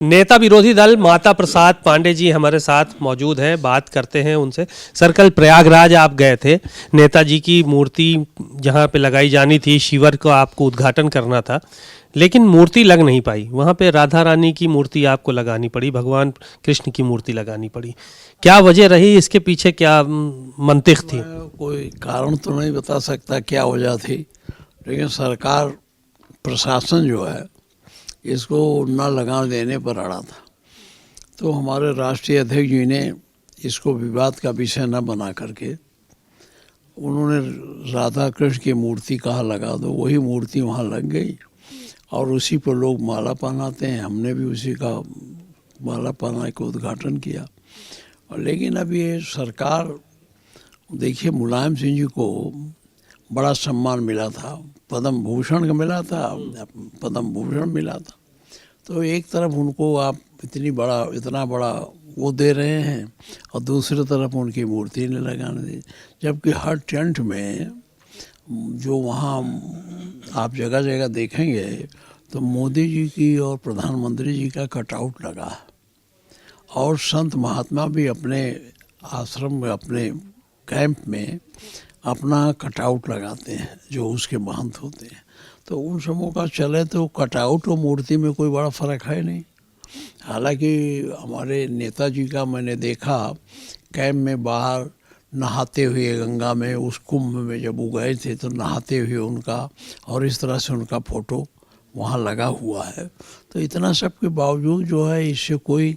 नेता विरोधी दल माता प्रसाद पांडे जी हमारे साथ मौजूद हैं, बात करते हैं उनसे। सर, कल प्रयागराज आप गए थे, नेताजी की मूर्ति जहां पे लगाई जानी थी, शिविर को आपको उद्घाटन करना था, लेकिन मूर्ति लग नहीं पाई। वहां पे राधा रानी की मूर्ति आपको लगानी पड़ी, भगवान कृष्ण की मूर्ति लगानी पड़ी। क्या वजह रही, इसके पीछे क्या मंतिक थी? मैं कोई कारण तो नहीं बता सकता क्या वजह थी, लेकिन सरकार प्रशासन जो है इसको न लगा देने पर अड़ा था। तो हमारे राष्ट्रीय अध्यक्ष जी ने इसको विवाद का विषय न बना करके उन्होंने राधा कृष्ण की मूर्ति कहाँ लगा दो, वही मूर्ति वहाँ लग गई और उसी पर लोग माला पहनाते हैं। हमने भी उसी का माला पहना के उद्घाटन किया। और लेकिन अब ये सरकार, देखिए, मुलायम सिंह जी को बड़ा सम्मान मिला था, पद्म भूषण का मिला था, पद्म भूषण मिला था। तो एक तरफ उनको आप इतना बड़ा वो दे रहे हैं और दूसरी तरफ उनकी मूर्ति नहीं लगाने दी, जबकि हर टेंट में जो वहाँ आप जगह जगह देखेंगे तो मोदी जी की और प्रधानमंत्री जी का कटआउट लगा है। और संत महात्मा भी अपने आश्रम में, अपने कैंप में अपना कटआउट लगाते हैं, जो उसके महंत होते हैं। तो उन समों का चले तो कटआउट और मूर्ति में कोई बड़ा फ़र्क है नहीं। हालांकि हमारे नेताजी का मैंने देखा कैंप में बाहर नहाते हुए गंगा में, उस कुंभ में जब वो गए थे तो नहाते हुए उनका और इस तरह से उनका फ़ोटो वहाँ लगा हुआ है। तो इतना सब के बावजूद जो है इससे कोई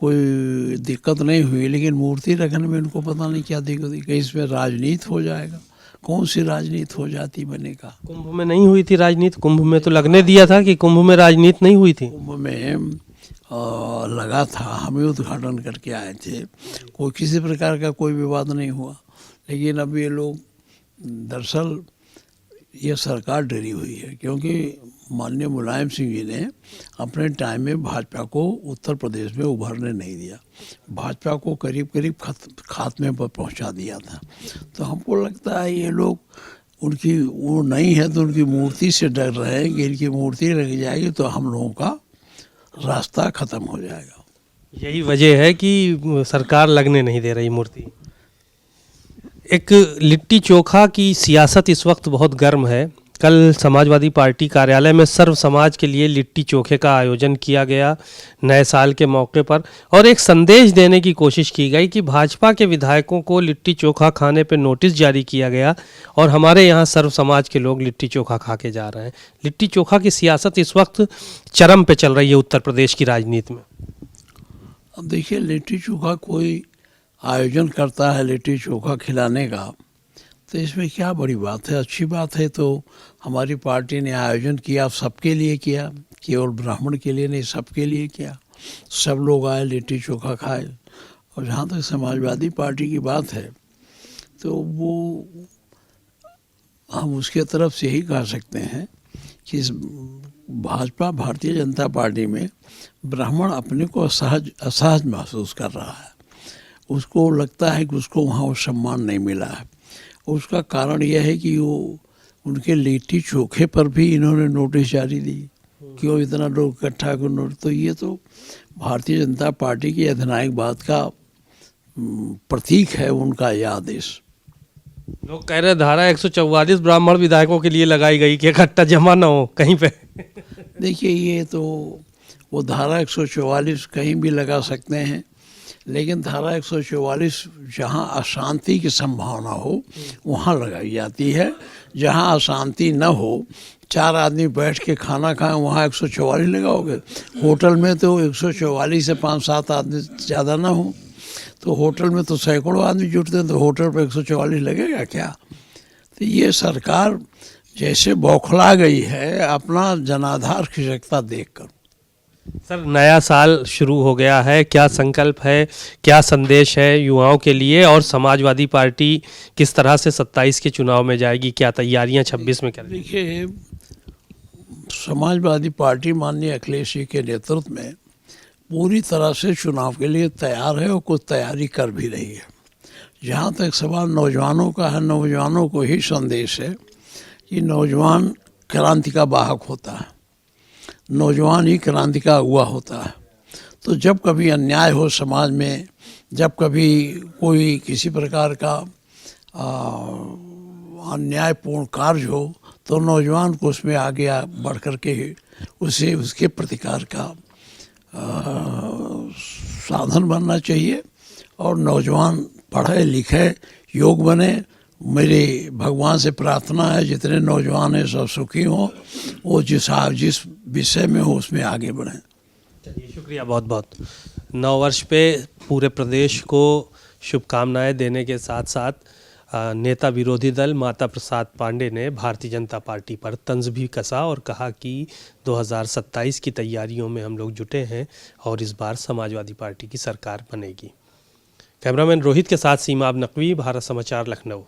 दिक्कत नहीं हुई, लेकिन मूर्ति रखने में उनको पता नहीं क्या दिक्कत हुई कि इसमें राजनीति हो जाएगा। कौन सी राजनीति हो जाती मैंने कहा। कुंभ में नहीं हुई थी राजनीति? कुंभ में तो लगने दिया था कि कुंभ में राजनीति नहीं हुई थी। कुंभ में लगा था, हमें उद्घाटन करके आए थे, कोई किसी प्रकार का कोई विवाद नहीं हुआ। लेकिन अब ये लोग, दरअसल ये सरकार डरी हुई है, क्योंकि माननीय मुलायम सिंह जी ने अपने टाइम में भाजपा को उत्तर प्रदेश में उभरने नहीं दिया, भाजपा को करीब करीब खात्मे पर पहुंचा दिया था। तो हमको लगता है ये लोग, उनकी वो नहीं है तो उनकी मूर्ति से डर रहे हैं कि इनकी मूर्ति लग जाएगी तो हम लोगों का रास्ता ख़त्म हो जाएगा। यही वजह है कि सरकार लगने नहीं दे रही मूर्ति। एक लिट्टी चोखा की सियासत इस वक्त बहुत गर्म है। कल समाजवादी पार्टी कार्यालय में सर्व समाज के लिए लिट्टी चोखे का आयोजन किया गया नए साल के मौके पर, और एक संदेश देने की कोशिश की गई कि भाजपा के विधायकों को लिट्टी चोखा खाने पर नोटिस जारी किया गया और हमारे यहाँ सर्व समाज के लोग लिट्टी चोखा खा के जा रहे हैं। लिट्टी चोखा की सियासत इस वक्त चरम पे चल रही है उत्तर प्रदेश की राजनीति में। अब देखिए, लिट्टी चोखा कोई आयोजन करता है लिट्टी चोखा खिलाने का, तो इसमें क्या बड़ी बात है, अच्छी बात है। तो हमारी पार्टी ने आयोजन किया, सबके लिए किया, केवल ब्राह्मण के लिए नहीं, सबके लिए किया। सब लोग आए, लिट्टी चोखा खाए। और जहाँ तक समाजवादी पार्टी की बात है तो वो हम उसके तरफ से यही कह सकते हैं कि भाजपा, भारतीय जनता पार्टी में ब्राह्मण अपने को असहज महसूस कर रहा है। उसको लगता है कि उसको वहाँ वो सम्मान नहीं मिला है। उसका कारण यह है कि वो उनके लिट्टी चोखे पर भी इन्होंने नोटिस जारी दी, क्यों इतना लोग इकट्ठा कर नोटिस। तो ये तो भारतीय जनता पार्टी की अधिनायकवाद का प्रतीक है, उनका यह आदेश। लोग कह रहे धारा 144 ब्राह्मण विधायकों के लिए लगाई गई कि इकट्ठा जमा ना हो कहीं पे। देखिए, ये तो वो धारा 144 कहीं भी लगा सकते हैं, लेकिन धारा 144 जहाँ अशांति की संभावना हो वहाँ लगाई जाती है। जहाँ अशांति न हो, 4 आदमी बैठ के खाना खाएं, वहाँ 144 लगाओगे। होटल में तो 144 से 5-7 आदमी ज़्यादा ना हो, तो होटल में तो सैकड़ों आदमी जुटते हैं, तो होटल पर 144 लगेगा क्या। तो ये सरकार जैसे बौखला गई है अपना जनाधार खिसकता देखकर। सर, नया साल शुरू हो गया है, क्या संकल्प है, क्या संदेश है युवाओं के लिए, और समाजवादी पार्टी किस तरह से 27 के चुनाव में जाएगी, क्या तैयारियां 26 में कर रही है? देखिए, समाजवादी पार्टी माननीय अखिलेश जी के नेतृत्व में पूरी तरह से चुनाव के लिए तैयार है और कुछ तैयारी कर भी रही है। जहाँ तक सवाल नौजवानों का है, नौजवानों को ही संदेश है कि नौजवान क्रांति का वाहक होता है, नौजवान ही क्रांति का अगुआ होता है। तो जब कभी अन्याय हो समाज में, जब कभी कोई किसी प्रकार का अन्यायपूर्ण कार्य हो, तो नौजवान को उसमें आगे बढ़ कर के उसे उसके प्रतिकार का साधन बनना चाहिए। और नौजवान पढ़े लिखे योग बने। मेरी भगवान से प्रार्थना है जितने नौजवान हैं सब सुखी हों, वो जिस विषय में हो उसमें आगे बढ़ें। चलिए, शुक्रिया बहुत बहुत। नव वर्ष पे पूरे प्रदेश को शुभकामनाएं देने के साथ साथ नेता विरोधी दल माता प्रसाद पांडे ने भारतीय जनता पार्टी पर तंज भी कसा और कहा कि 2027 की तैयारियों में हम लोग जुटे हैं और इस बार समाजवादी पार्टी की सरकार बनेगी। कैमरामैन रोहित के साथ सीमा अब नकवी, भारत समाचार, लखनऊ।